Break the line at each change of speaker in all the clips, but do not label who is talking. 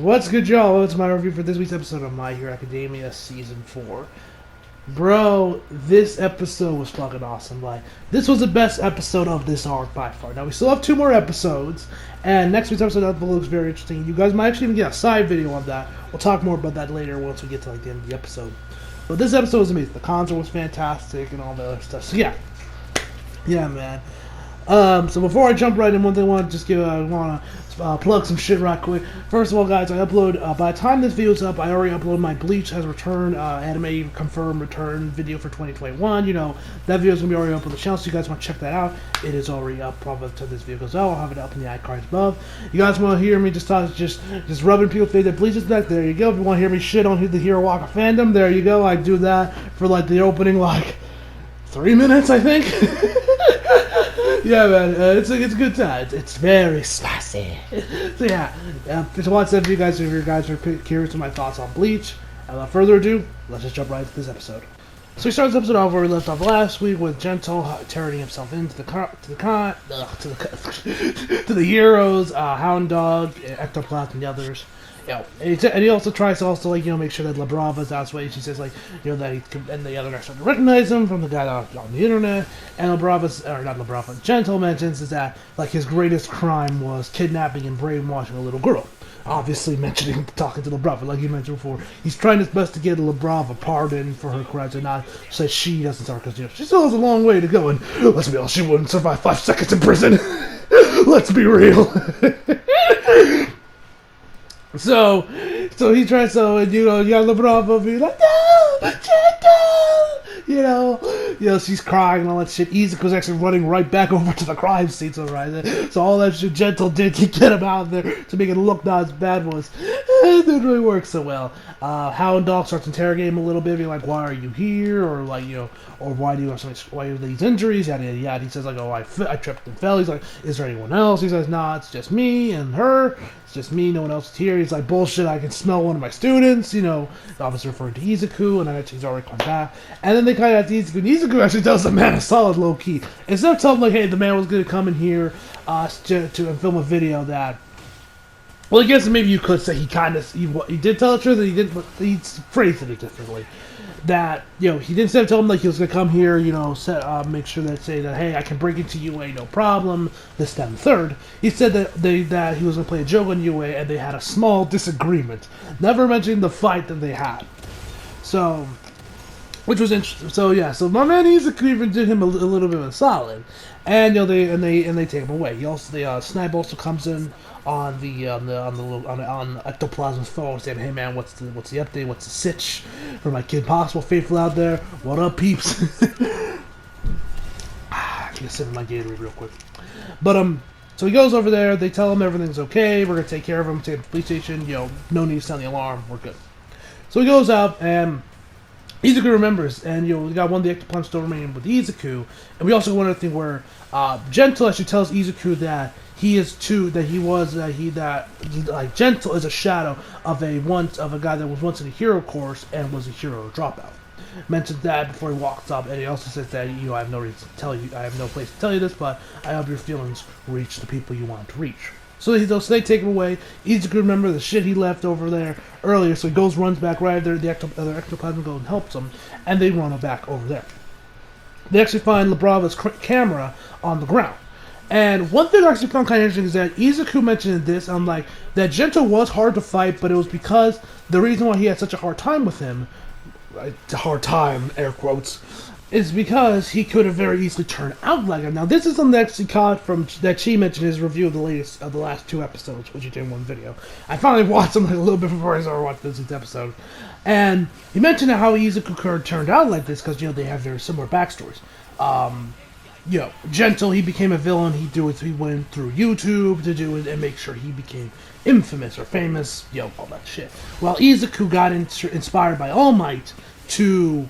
What's good, y'all? It's my review for this week's episode of My Hero Academia Season 4. Bro, this episode was fucking awesome. Like, this was the best episode of this arc by far. Now, we still have 2 more episodes, and next week's episode looks very interesting. You guys might actually even get a side video on that. We'll talk more about that later once we get to, like, the end of the episode. But this episode was amazing. The concert was fantastic and all the other stuff. So, yeah. Yeah, man. So before I jump right in, one thing I want to just give, I want to plug some shit right quick. First of all, guys, I upload, by the time this video's up, I already uploaded my Bleach Has Returned, anime confirmed return video for 2021. You know, that video's going to be already up on the channel, so you guys want to check that out. It is already up, probably to this video goes out. I'll have it up in the iCards above. You guys want to hear me just talk, just rubbing people's face that Bleach is back, there you go. If you want to hear me shit on the Hero Waka fandom, there you go. I do that for, like, the opening, like, 3 minutes, I think. Yeah, man, it's a good time. It's very spicy. So yeah, just want to say to you guys, if you guys are curious of my thoughts on Bleach, and without further ado, let's just jump right into this episode. So we start this episode off where we left off last week with Gentle turning himself into the heroes, Hound Dog, Ectoplasm, and the others. And he also tries to make sure that La Brava's that way. She says that and the other guys start to recognize him from the guy on the internet. And La Brava's, or not La Brava, Gentle mentions is that his greatest crime was kidnapping and brainwashing a little girl. Obviously talking to La Brava, like you mentioned before. He's trying his best to get La Brava pardoned for her crimes and not say she doesn't start, because she still has a long way to go, and let's be honest, she wouldn't survive 5 seconds in prison. Let's be real. So he tries you got La Brava be like, no, Gentle! She's crying and all that shit. Izuku's actually running right back over to the crime scene, so all that shit Gentle did to get him out there to make it look not as bad it didn't really work so well. Hound Dog starts interrogating him a little bit, being like, why are you here? Or or why do you have these injuries? Yada yada yada. He says I tripped and fell. He's like, is there anyone else? He says, nah, it's just me and her. It's just me, no one else is here. He's like, bullshit, I can smell one of my students, obviously referring to Izuku, and I he's already come back. And then they kind of have to Izuku, and Izuku actually tells the man a solid low key. Instead of telling him, hey, the man was going to come in here to film a video that, well, I guess maybe you could say he did tell the truth, and he didn't, but he phrased it differently. That, he didn't tell him he was going to come here, make sure that hey, I can break into UA, no problem, this, that, and third. He said that he was going to play a joke on UA, and they had a small disagreement. Never mentioning the fight that they had. So, which was interesting. So my man Izuku even did him a little bit of a solid. And, they take him away. Snipe also comes in on Ectoplasm's phone, saying, "Hey man, what's the update? What's the sitch for my kid Possible Faithful out there? What up, peeps?" I can sip my Gatorade real quick. But so he goes over there. They tell him everything's okay. We're gonna take care of him. Take him to the police station. No need to sound the alarm. We're good. So he goes out and Izuku remembers, and we got one of the Ectoplasm still remaining with Izuku, and we also got one other thing where Gentle actually tells Izuku that Gentle is a shadow of a guy that was once in a hero course and was a hero dropout. Mentions that before he walks up, and he also says that I have no reason to tell you, I have no place to tell you this, but I hope your feelings reach the people you want to reach. So they take him away. Izuku remember the shit he left over there earlier, so he runs back right there. The other Ectoplasm goes and helps him, and they run back over there. They actually find La Brava's camera on the ground. And one thing I actually found kind of interesting is that Izuku mentioned this, that Gentle was hard to fight, but it was because the reason why he had such a hard time with him, hard time, air quotes, is because he could have very easily turned out like him. Now, this is something that actually caught from that she mentioned in his review of the last 2 episodes, which he did in one video. I finally watched them a little bit before I started watching this week's episode, and he mentioned how Izuku could have turned out like this because they have very similar backstories. Gentle, he became a villain. He went through YouTube to do it and make sure he became infamous or famous. All that shit. Well, Izuku got inspired by All Might to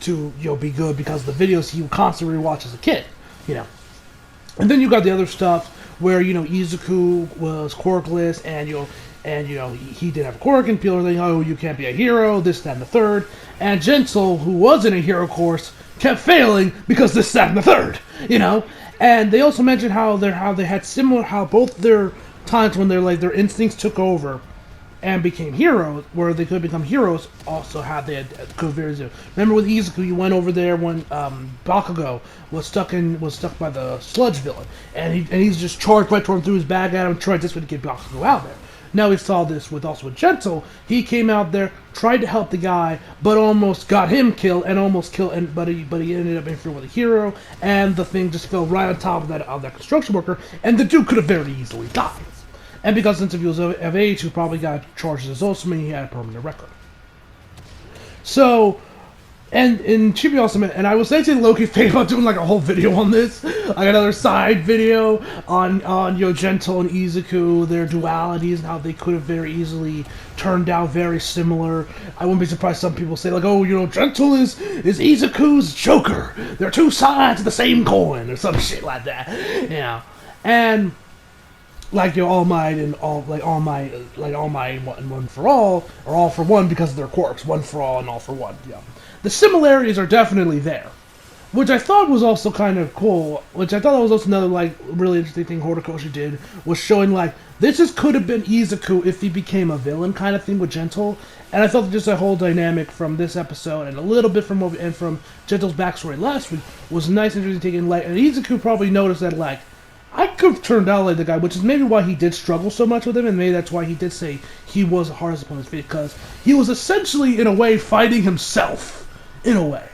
be good because of the videos he would constantly watch as a kid. And then you got the other stuff where Izuku was quirkless and he didn't have a quirk, and people are like, oh, you can't be a hero, this, that, and the third. And Gentle, who was in a hero course, kept failing because this, that, and the third. And they also mentioned how they had similar, how both their times when their instincts took over and became heroes, where they could become heroes, also had they could very zero. Remember with Izuku, you went over there when Bakugo was stuck by the sludge villain, and he's just charged right toward him, threw his bag at him, tried this way to get Bakugo out there. Now we saw this with Gentle. He came out there, tried to help the guy, but almost got him killed, and almost killed. But he ended up interfering with a hero, and the thing just fell right on top of that construction worker, and the dude could have very easily died. And because since he was of age, he probably got charged as Osama, he had a permanent record. So, and in Chibi Ultimate, and I was saying to Loki thinking about doing like a whole video on this, like another side video on Gentle and Izuku, their dualities, and how they could have very easily turned out very similar. I wouldn't be surprised some people say like, oh, Gentle is Izuku's Joker. They're two sides of the same coin, or some shit like that. And like All Might and All Might one for all, or all for one because of their quirks, one for all and all for one. Yeah, the similarities are definitely there, which I thought was also kind of cool. Which I thought was also another like really interesting thing Horikoshi did, was showing like this could have been Izuku if he became a villain kind of thing with Gentle. And I thought just a whole dynamic from this episode and a little bit from Gentle's backstory last week was nice and interesting taking like, and Izuku probably noticed that like, I could have turned out like the guy, which is maybe why he did struggle so much with him, and maybe that's why he did say he was the hardest opponent because he was essentially, in a way, fighting himself, in a way.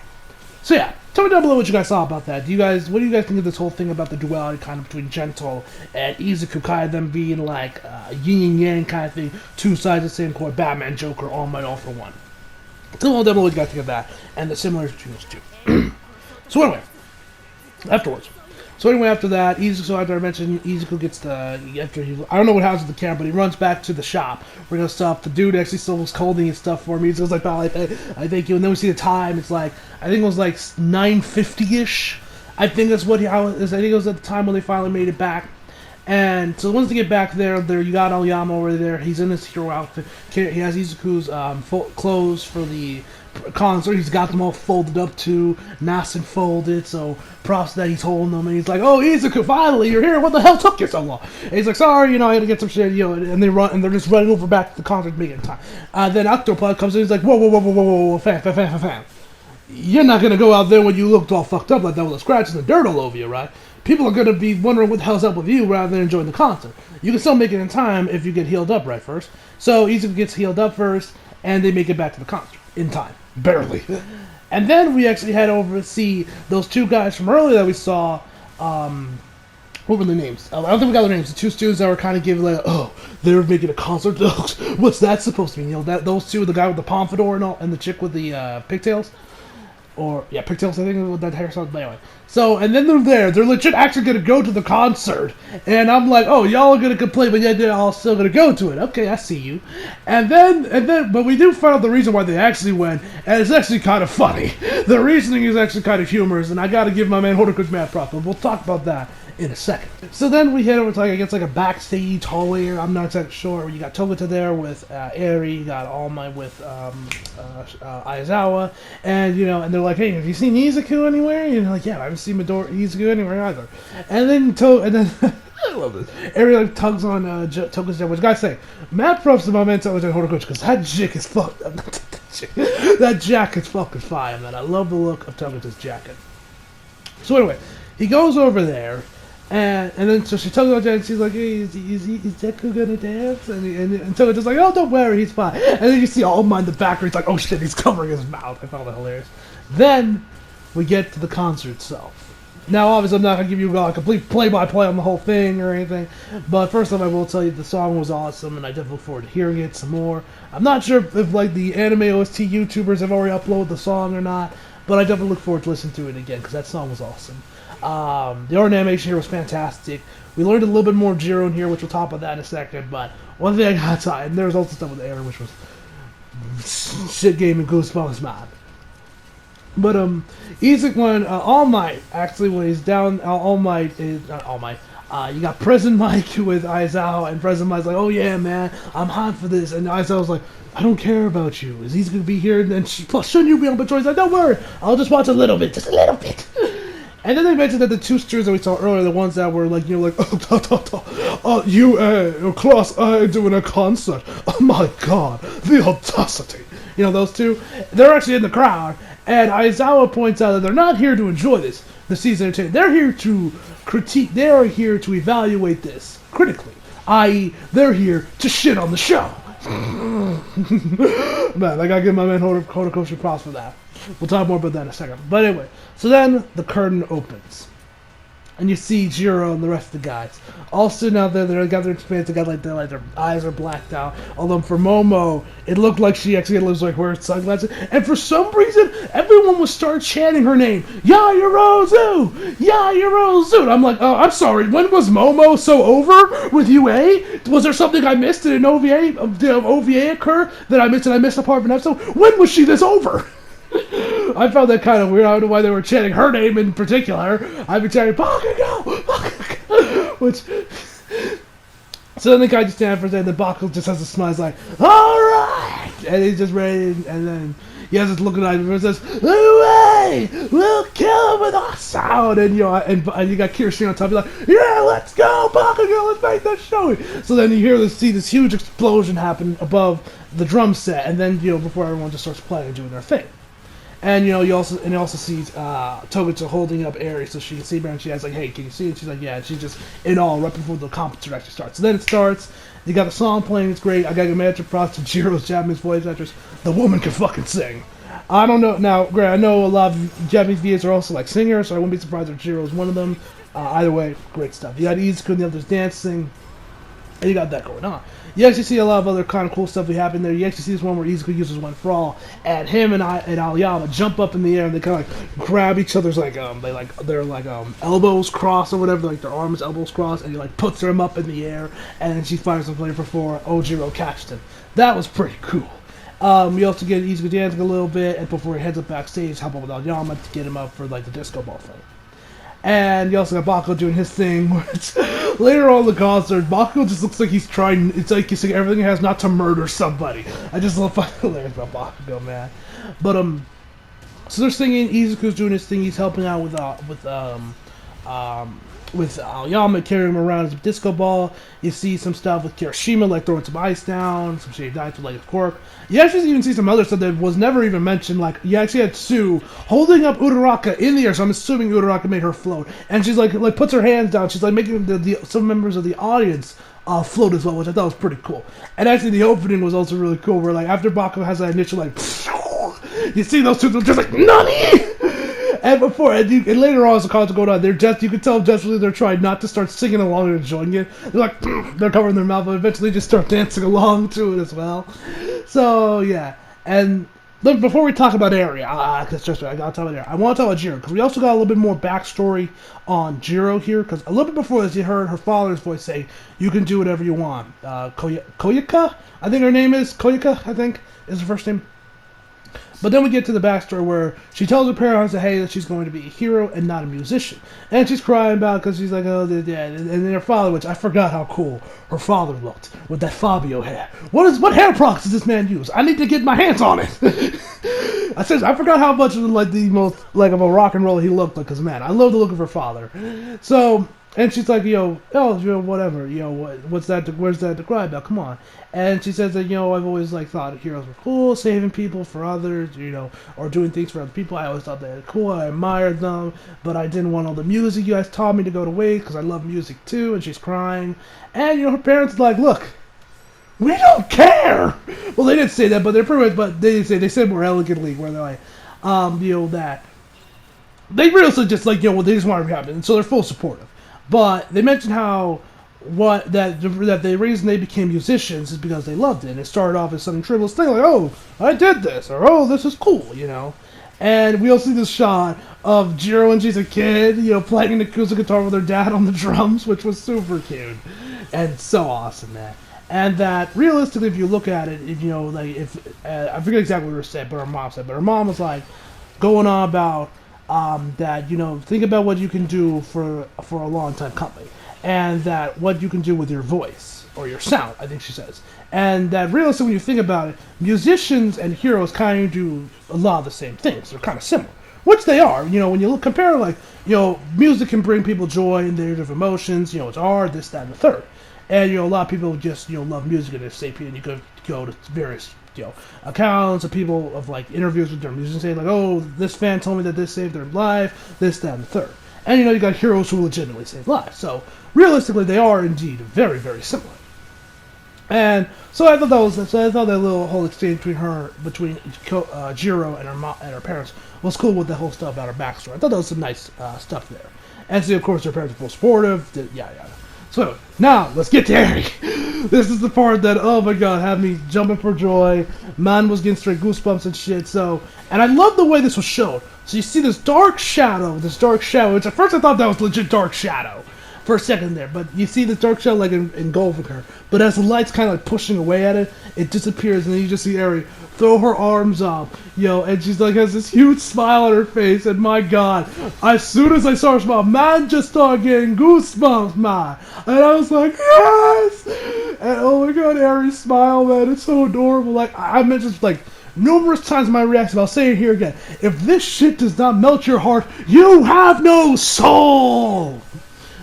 So yeah, tell me down below what you guys saw about that. What do you guys think of this whole thing about the duality kind of between Gentle and Izuku, kind of them being like yin and yang kind of thing, two sides of the same coin, Batman, Joker, All Might, all for one. Tell me down below what you guys think of that, and the similarities between those two. So anyway, after that, after I mentioned Izuku gets I don't know what happens with the camera, but he runs back to the shop. We're gonna stop. The dude actually still was holding his stuff for me. Izuku's like, "Pal, I thank you." And then we see the time. It's like I think it was like 9:50ish. I think that's what I think it was at the time when they finally made it back. And so once they get back there, you got Aoyama over there. He's in his hero outfit. He has Izuku's clothes for the concert. He's got them all folded up too, nice and folded. So props that he's holding them. And he's like, "Oh, Izuku, finally you're here. What the hell took you so long?" And he's like, "Sorry, I had to get some shit." And they're just running over back to the concert, making time. Then Octopus comes in. He's like, "Whoa, fam. You're not gonna go out there when you looked all fucked up like that with the scratches and dirt all over you, right? People are gonna be wondering what the hell's up with you rather than enjoying the concert. You can still make it in time if you get healed up right first." So Izuku gets healed up first, and they make it back to the concert in time, barely. And then we actually head over to see those two guys from earlier that we saw. What were their names? I don't think we got their names. The two students that were kind of giving like, "Oh, they're making a concert. What's that supposed to mean?" Those two, the guy with the pompadour and the chick with the pigtails. Or, yeah, pigtails, I think, with that hairstyle. But anyway. So, and then they're there. They're legit actually going to go to the concert. And I'm like, oh, y'all are going to complain, but yeah, they're all still going to go to it. Okay, I see you. But we do find out the reason why they actually went, and it's actually kind of funny. The reasoning is actually kind of humorous, and I got to give my man Horikoshi mad props, but we'll talk about that in a second. So then we head over to like a backstage hallway. I'm not exactly sure. You got Togata there with Eri. You got All Might with Aizawa, and and they're like, "Hey, have you seen Izuku anywhere?" And you're like, "Yeah, I haven't seen Izuku anywhere either." And then I love this. Eri like tugs on Togata's jacket. Which I gotta say, mad props to my man Horikoshi because that jacket is fucking. That jacket's fucking fire, man. I love the look of Togata's jacket. So anyway, he goes over there. And then so she tells her and she's like, "Hey, is Deku gonna dance?" And so it's just like, "Oh, don't worry, he's fine." And then you see All Might in the back, where he's like, "Oh shit, he's covering his mouth." I found that hilarious. Then we get to the concert itself. Now, obviously, I'm not gonna give you a complete play-by-play on the whole thing or anything, but first off, I will tell you the song was awesome, and I definitely look forward to hearing it some more. I'm not sure if like the anime OST YouTubers have already uploaded the song or not, but I definitely look forward to listening to it again because that song was awesome. The art animation here was fantastic. We learned a little bit more of Jiro in here, which we'll talk about that in a second. But one thing I got to and there was also stuff with Aaron, which was shit game and goosebumps, man. But Izuku when All Might actually when he's down, All Might is not All Might. You got Present Mike with Aizawa, and Present Mike's like, "Oh yeah, man, I'm hot for this," and Aizawa's like, "I don't care about you. Is he gonna be here?" And then shouldn't you be on patrol? He's like, "Don't worry, I'll just watch a little bit, just a little bit." And then they mentioned that the two steers that we saw earlier, the ones that were like, like, you, Class A doing a concert. Oh my god, the audacity. Those two, they're actually in the crowd. And Aizawa points out that they're not here to enjoy the season entertainment. They're here to critique, they are here to evaluate this critically. I.e., they're here to shit on the show. Man, I gotta give my man Horikoshi props for that. We'll talk more about that in a second. But anyway, so then the curtain opens. And you see Jiro and the rest of the guys all sitting out there. They're got their pants. They got their eyes are blacked out. Although for Momo, it looked like she actually was like wearing sunglasses. And for some reason, everyone would start chanting her name, Yaoyorozu, Yaoyorozu. I'm like, oh, I'm sorry. When was Momo so over with UA? Was there something I missed? Did an OVA occur that I missed? And I missed a part of an episode? When was she this over? I found that kind of weird. I don't know why they were chanting her name in particular. I've been chanting Bakugo, which. So then the guy just stands for a second, and then Bakugo just has a smile. He's like, "All right," and he's just ready. And then he has this looking at him and says, "Away, we'll kill him with our sound." And and you got Kirishima on top. He's like, "Yeah, let's go, Bakugo, let's make this show." So then you see this huge explosion happen above the drum set, and then before everyone just starts playing and doing their thing. And you also see Toguchi holding up Eri so she can see her, and she has like, "Hey, can you see it?" She's like, "Yeah." And she's just in awe right before the competition actually starts. So then it starts. You got the song playing. It's great. I got to give props to Jiro's Japanese voice actress. The woman can fucking sing. I don't know now. Grant, I know a lot of Japanese VAs are also like singers, so I wouldn't be surprised if Jiro is one of them. Either way, great stuff. You got Izuku and the others dancing, and you got that going on. You actually see a lot of other kind of cool stuff that happen there. You actually see this one where Izuku uses one for all, and him and Aoyama jump up in the air and they kind of like grab each other's their elbows crossed or whatever, like their arms elbows crossed, and he like puts them up in the air, and then she fires them flame before Ojiro catches them. That was pretty cool. You also get Izuku dancing a little bit, and before he heads up backstage, help out with Aoyama to get him up for like the disco ball thing. And you also got Bakugo doing his thing, which later on in the concert, Bakugo just looks like he's trying, it's like he's saying everything he has not to murder somebody. I just love hilarious about Bakugo, man. But, so they're singing, Izuku's doing his thing, he's helping out with Aoyama, carrying him around as a disco ball. You see some stuff with Kirishima, like throwing some ice down, some shaved ice with like a cork. You actually even see some other stuff that was never even mentioned, like you actually had Sue holding up Uraraka in the air, so I'm assuming Uraraka made her float. And she's like puts her hands down, she's like making some members of the audience float as well, which I thought was pretty cool. And actually the opening was also really cool, where like after Bakugo has that initial like, you see those two just like, NANI?! And later on as the concert going on, you can tell desperately they're trying not to start singing along and enjoying it. They're like, they're covering their mouth, but eventually just start dancing along to it as well. So, yeah. And before we talk about Eri, I gotta talk about Eri. I want to talk about Jiro, because we also got a little bit more backstory on Jiro here, because a little bit before this, you heard her father's voice say, "You can do whatever you want." Koyuka, I think her name is. Koyuka, I think, is her first name. But then we get to the backstory where she tells her parents that, hey, that she's going to be a hero and not a musician. And she's crying about it because she's like, oh, yeah. And then her father, which I forgot how cool her father looked with that Fabio hair. What hair products does this man use? I need to get my hands on it. I forgot how much of the most like of a rock and roll he looked like, because man, I love the look of her father. So, and she's like, whatever, what's that? Where's that to cry about? Come on. And she says that, I've always thought heroes were cool, saving people for others, or doing things for other people. I always thought they were cool. I admired them, but I didn't want all the music you guys taught me to go to waste because I love music too. And she's crying, and her parents are like, look, we don't care. Well, they didn't say that, but they're pretty much. But they said more elegantly, where they're like, that they really just they just want to be happy, and so they're full supportive. But they mentioned how the reason they became musicians is because they loved it. And it started off as something trivial thing, like, oh, I did this, or oh, this is cool, And we also see this shot of Jiro when she's a kid, playing the acoustic guitar with her dad on the drums, which was super cute and so awesome, man. And that realistically, if you look at it, I forget exactly what her said, but her mom was like going on about that think about what you can do for a long time company. And that what you can do with your voice, or your sound, I think she says. And that realistically, when you think about it, musicians and heroes kind of do a lot of the same things. They're kind of similar, which they are. When you compare, like, music can bring people joy and their different emotions. It's art, this, that, and the third. And, a lot of people just, love music and they say, and you could go to various, accounts of people of, like, interviews with their musicians saying, like, oh, this fan told me that this saved their life, this, that, and the third. And, you got heroes who legitimately save lives. So, realistically, they are indeed very, very similar. And so I thought that little whole exchange between Jiro and her parents was cool with the whole stuff about her backstory. I thought that was some nice stuff there. And so, of course, her parents were supportive. Yeah. So, now, let's get to Eri. This is the part that, oh my god, had me jumping for joy. Man was getting straight goosebumps and shit. So, and I love the way this was shown. So you see this dark shadow, which at first I thought that was legit dark shadow. For a second there, but you see the dark shadow like engulfing her. But as the light's kind of like pushing away at it, it disappears, and then you just see Eri throw her arms up, and she's like has this huge smile on her face. And my God, as soon as I saw her smile, man, just started getting goosebumps, man. And I was like, yes! And oh my God, Eri's smile, man, it's so adorable. Like I mentioned, like numerous times in my reaction, I'll say it here again. If this shit does not melt your heart, you have no soul.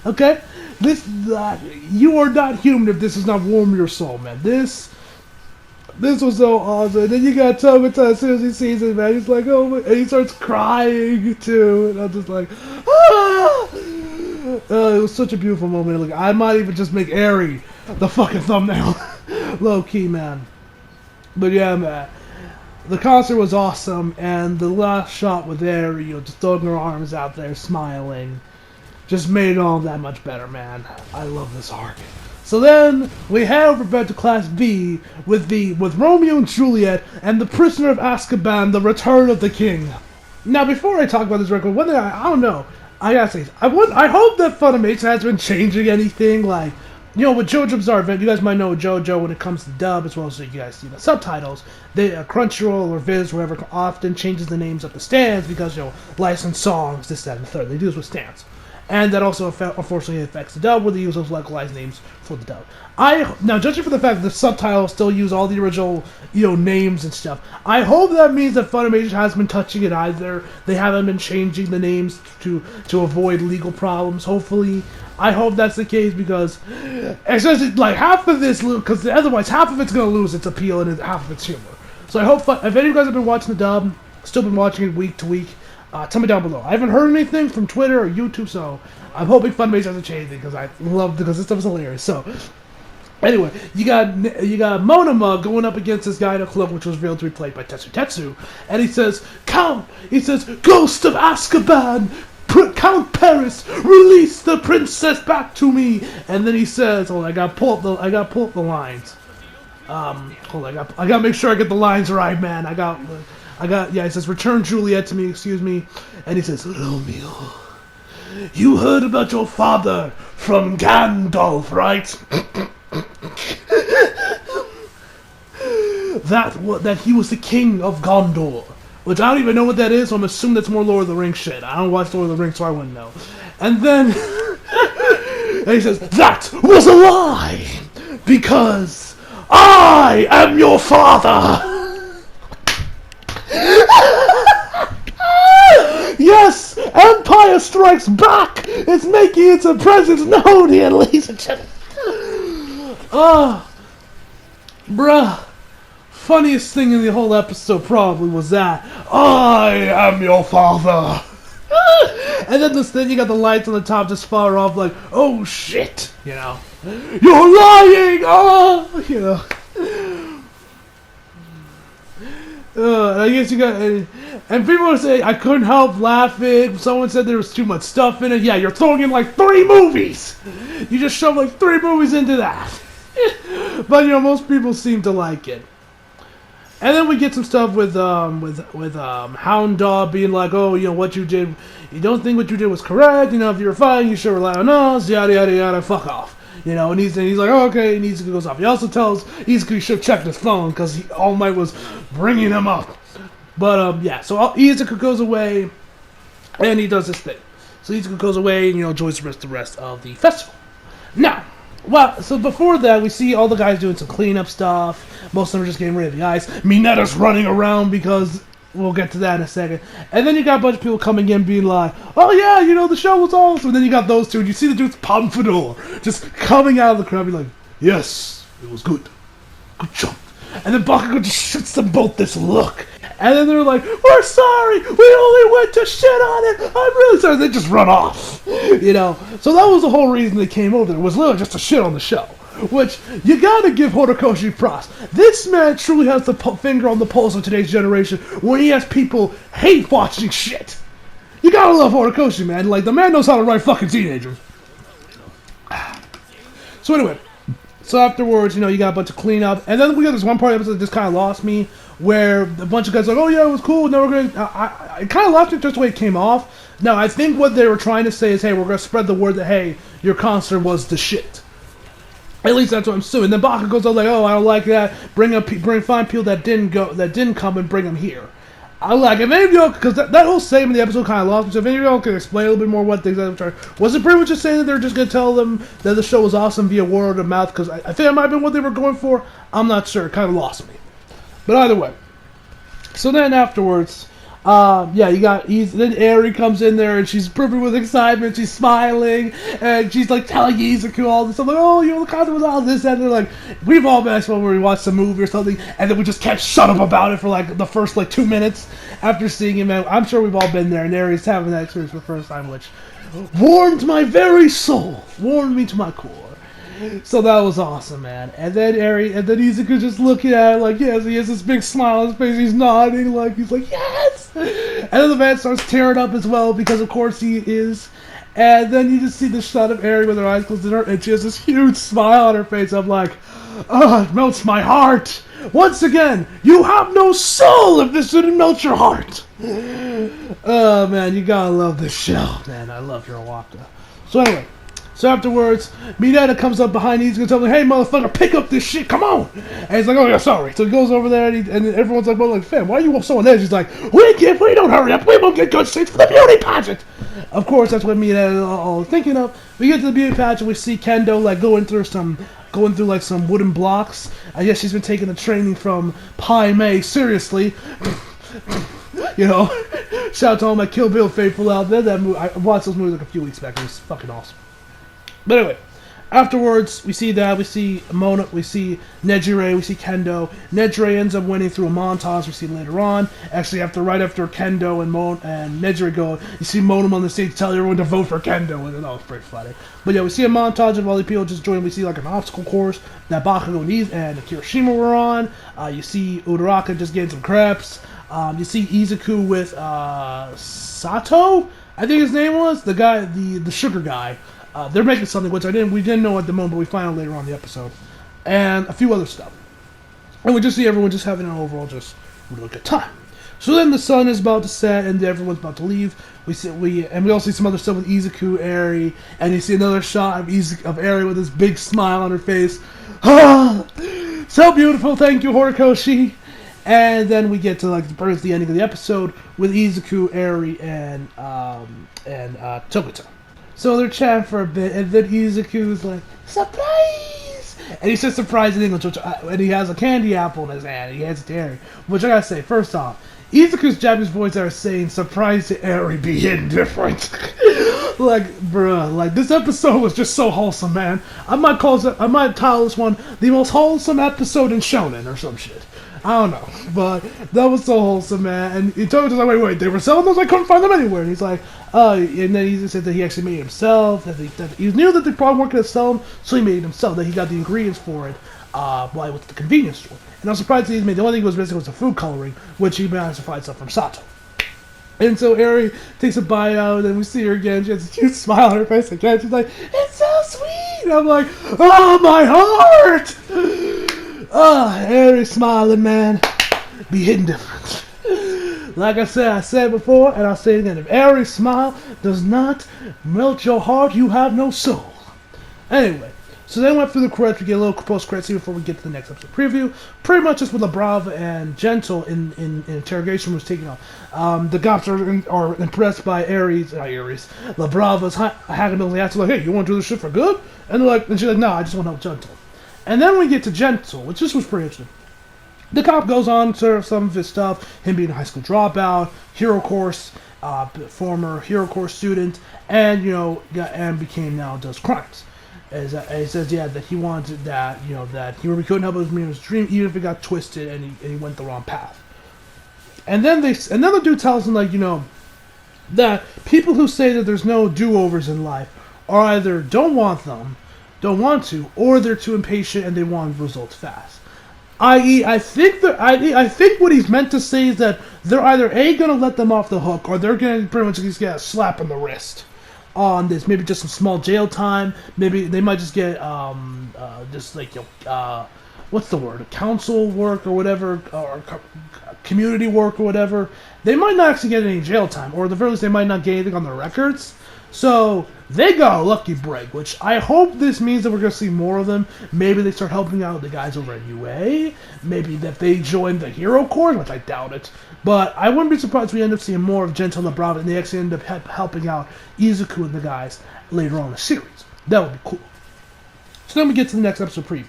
Okay? You are not human if this does not warm your soul, man. This was so awesome. And then you got Togata as soon as he sees it, man. He's like, oh my, and he starts crying too. And I'm just like, ah! It was such a beautiful moment. Like, I might even just make Eri the fucking thumbnail. Low key, man. But yeah, man. The concert was awesome, and the last shot with Eri, just throwing her arms out there, smiling. Just made it all that much better, man. I love this arc. So then we head over back to Class B with Romeo and Juliet and the Prisoner of Azkaban: The Return of the King. Now, before I talk about this record, one thing I don't know. I gotta say, I hope that Funimation has been changing anything. Like, with JoJo Bizarre Adventure, you guys might know JoJo when it comes to dub, as well as you guys see the subtitles. They Crunchyroll or Viz, wherever, often changes the names of the stands because licensed songs, this, that, and the third. They do this with stands. And that also, unfortunately, affects the dub, where they use those localized names for the dub. Now, judging from the fact that the subtitles still use all the original, names and stuff, I hope that means that Funimation hasn't been touching it either. They haven't been changing the names to avoid legal problems, hopefully. I hope that's the case, because especially, like, half of this, because otherwise half of it's going to lose its appeal and half of its humor. So I hope, if any of you guys have been watching the dub, still been watching it week to week, tell me down below. I haven't heard anything from Twitter or YouTube, so I'm hoping Funimation doesn't change anything, because this stuff is hilarious. So, anyway, you got Monoma going up against this guy in a cloak, which was revealed to be played by Tetsu, and he says, Ghost of Azkaban, Count Paris, release the princess back to me. And then he says, I gotta pull up the lines. Hold on, I gotta make sure I get the lines right, man. He says, return Juliet to me, excuse me. And he says, Romeo, you heard about your father from Gandalf, right? that he was the king of Gondor. Which I don't even know what that is, so I'm assuming that's more Lord of the Rings shit. I don't watch Lord of the Rings, so I wouldn't know. And then, and he says, that was a lie! Because I am your father! Yes! Empire Strikes Back! It's making its presence known here, ladies and gentlemen. Bruh. Funniest thing in the whole episode probably was that I am your father. And then you got the lights on the top just fire off like, oh shit, you're lying, I guess you got, and people would say I couldn't help laughing. Someone said there was too much stuff in it. Yeah, you're throwing in like 3 movies. You just shoved like 3 movies into that. But most people seem to like it. And then we get some stuff with Hound Dog being like, oh, what you did, you don't think what you did was correct. If you were fighting, you should rely on us. Yada yada yada. Fuck off. And he's like, oh, okay. And Izuku goes off. He also tells Izuku he should have checked his phone because All Might was bringing him up. But yeah. So Izuku goes away, and he does this thing. So Izuku goes away and joins the rest of the festival. Now, Well, so before that, we see all the guys doing some cleanup stuff. Most of them are just getting rid of the ice. Minetta's running around because we'll get to that in a second. And then you got a bunch of people coming in being like, oh yeah, you know, the show was awesome. And then you got those two, and you see the dude's Pompadour just coming out of the crowd being like, yes, it was good. Good job. And then Bakugo just shoots them both this look. And then they're like, we're sorry, we only went to shit on it, I'm really sorry. They just run off, you know. So that was the whole reason they came over there, was literally just to shit on the show. Which, you gotta give Horikoshi props. This man truly has the finger on the pulse of today's generation when he has people hate watching shit. You gotta love Horikoshi, man. Like, the man knows how to write fucking teenagers. So anyway, so afterwards, you know, you got a bunch of cleanup, and then we got this one part of the episode that just kind of lost me, where a bunch of guys are like, oh yeah, it was cool, now we're gonna, it kind of lost me just the way it came off. Now, I think what they were trying to say is, hey, we're gonna spread the word that, hey, your concert was the shit. At least that's what I'm assuming. Then Bakugo goes out like, oh, I don't like that, find people that didn't come and bring them here. I like, if any of y'all, because that whole segment of the episode kind of lost me, so if any of y'all can explain a little bit more what things I'm trying, was it pretty much just saying that they're just going to tell them that the show was awesome via word of mouth, because I think that might have been what they were going for, I'm not sure, it kind of lost me. But either way, so then afterwards, yeah, you got, then Eri comes in there, and she's perfect with excitement, she's smiling, and she's like telling Izuku all this stuff, like, oh, you know, the concert was all this, and they're like, we've all been when we watched a movie or something, and then we just kept shut up about it for like the first like 2 minutes after seeing him, and I'm sure we've all been there, and Eri's having that experience for the first time, which warmed my very soul, warmed me to my core. So that was awesome, man. And then Izuku just looking at it like, yes, he has this big smile on his face, he's nodding, like, he's like, yes! And then the man starts tearing up as well, because of course he is. And then you just see the shot of Eri with her eyes closed, and she has this huge smile on her face. I'm like, oh, it melts my heart. Once again, you have no soul if this didn't melt your heart. Oh, man, you gotta love this show. Man, I love Hirawaka. So anyway. So afterwards, Mineta comes up behind Izuku and tells him, hey, motherfucker, pick up this shit, come on! And he's like, oh, yeah, sorry. So he goes over there, and everyone's like, well, like, fam, why are you so on edge? He's like, we don't hurry up, we won't get good seats for the beauty pageant! Of course, that's what Mineta is all thinking of. We get to the beauty pageant, we see Kendo, like, going through like some wooden blocks. I guess she's been taking the training from Pai Mei, seriously. You know, shout out to all my Kill Bill faithful out there. That movie, I watched those movies like a few weeks back, it was fucking awesome. But anyway, afterwards, we see Mona, we see Nejire, we see Kendo. Nejire ends up winning through a montage we see later on. Actually, right after Kendo and Nejire go, you see Mona on the stage tell everyone to vote for Kendo, and that was pretty funny. But yeah, we see a montage of all the people just joining. We see like an obstacle course that Bakugo and Kirishima were on. You see Uraraka just getting some crepes. You see Izuku with Sato, I think his name was, the guy, the sugar guy. They're making something which we didn't know at the moment, but we find out later on in the episode, and a few other stuff. And we just see everyone just having an overall just really good time. So then the sun is about to set, and everyone's about to leave. We also see some other stuff with Izuku, Eri, and you see another shot of Eri with this big smile on her face. Ah, so beautiful, thank you, Horikoshi. And then we get to like the ending of the episode with Izuku, Eri, and Togata. So they're chatting for a bit, and then Izuku's like, surprise! And he says surprise in English, and he has a candy apple in his hand, and he hands it to Eri. Which I gotta say, first off, Izuku's Japanese voice are saying surprise to Eri be indifferent. Like, bruh, like, this episode was just so wholesome, man. I might title this one the most wholesome episode in Shonen, or some shit. I don't know, but that was so wholesome, man. And he told me, like, wait, they were selling those? I couldn't find them anywhere. And he's like, and then he said that he actually made it himself, that he knew that they probably weren't going to sell them, so he made it himself, that he got the ingredients for it while he went to the convenience store. And I was surprised that he made the only thing he was missing was the food coloring, which he managed to find stuff from Sato. And so Eri takes a bite out, and then we see her again. She has a huge smile on her face again. She's like, it's so sweet! And I'm like, oh, my heart! Ah, Eri smiling, man. Be hidden different. Like I said before, and I'll say it again. If Eri's smile does not melt your heart, you have no soul. Anyway, So then we went through the credits. We get a little post-credit scene before we get to the next episode preview. Pretty much just with LaBrava and Gentle in interrogation was taking off. The cops are impressed by LaBrava's hackability. Acts like, hey, you want to do this shit for good? And they're like, and she's like, no, I just want to help Gentle. And then we get to Gentle, which just was pretty interesting. The cop goes on to some of his stuff, him being a high school dropout, hero course, former hero course student, and and became now does crimes. As he says, yeah, that he wanted that, that he couldn't help his dream, even if it got twisted and he went the wrong path. And then the dude tells him, like, that people who say that there's no do-overs in life are either don't want to, or they're too impatient and they want results fast. I.e., I think what he's meant to say is that they're either going to let them off the hook, or they're going to pretty much just get a slap in the wrist on this. Maybe just some small jail time. Maybe they might just get just like what's the word? Council work or whatever, or community work or whatever. They might not actually get any jail time, or at the very least, they might not get anything on their records. So they got a lucky break, which I hope this means that we're going to see more of them. Maybe they start helping out the guys over at UA. Maybe that they join the Hero Corps, which I doubt it. But I wouldn't be surprised if we end up seeing more of Gentle and LaBrava, and they actually end up helping out Izuku and the guys later on in the series. That would be cool. So then we get to the next episode preview,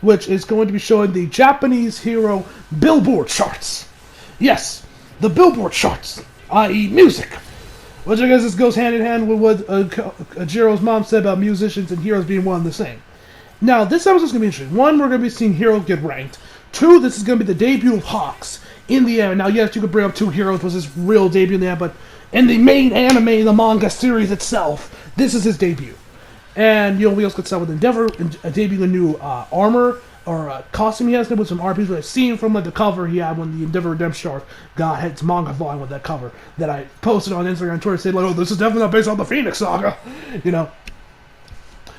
which is going to be showing the Japanese hero Billboard charts. Yes, the Billboard charts, i.e. music. Which I guess this goes hand in hand with what Jiro's mom said about musicians and heroes being one and the same. Now, this episode is going to be interesting. One, we're going to be seeing heroes get ranked. Two, this is going to be the debut of Hawks in the anime. Now, yes, you could bring up two heroes was his real debut in the anime, but in the main anime, the manga series itself, this is his debut. And, we also could start with Endeavor debuting a new armor or costume he has with some RPs that I've seen from the cover he had when the Endeavor Redemption arc had its manga volume with that cover that I posted on Instagram and Twitter saying, like, oh, this is definitely not based on the Phoenix Saga,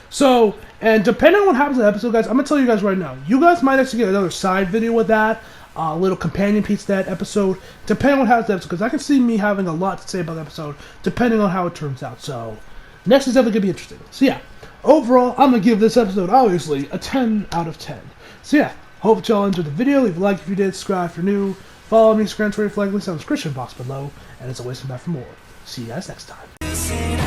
So, and depending on what happens in the episode, guys, I'm going to tell you guys right now, you guys might actually get another side video with that, a little companion piece to that episode, depending on how it's episode, because I can see me having a lot to say about the episode, depending on how it turns out. So, next is definitely going to be interesting. So, yeah. Overall, I'm going to give this episode, obviously, a 10 out of 10. So yeah, hope y'all enjoyed the video. Leave a like if you did, subscribe if you're new. Follow me, Instagram, Twitter, flag links down in the description box below. And as always, come back for more. See you guys next time.